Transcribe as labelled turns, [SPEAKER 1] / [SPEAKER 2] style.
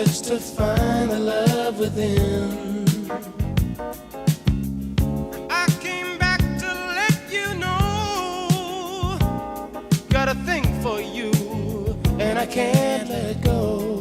[SPEAKER 1] search to find the love within. I came back to let you know, got a thing for you, and I can't let go.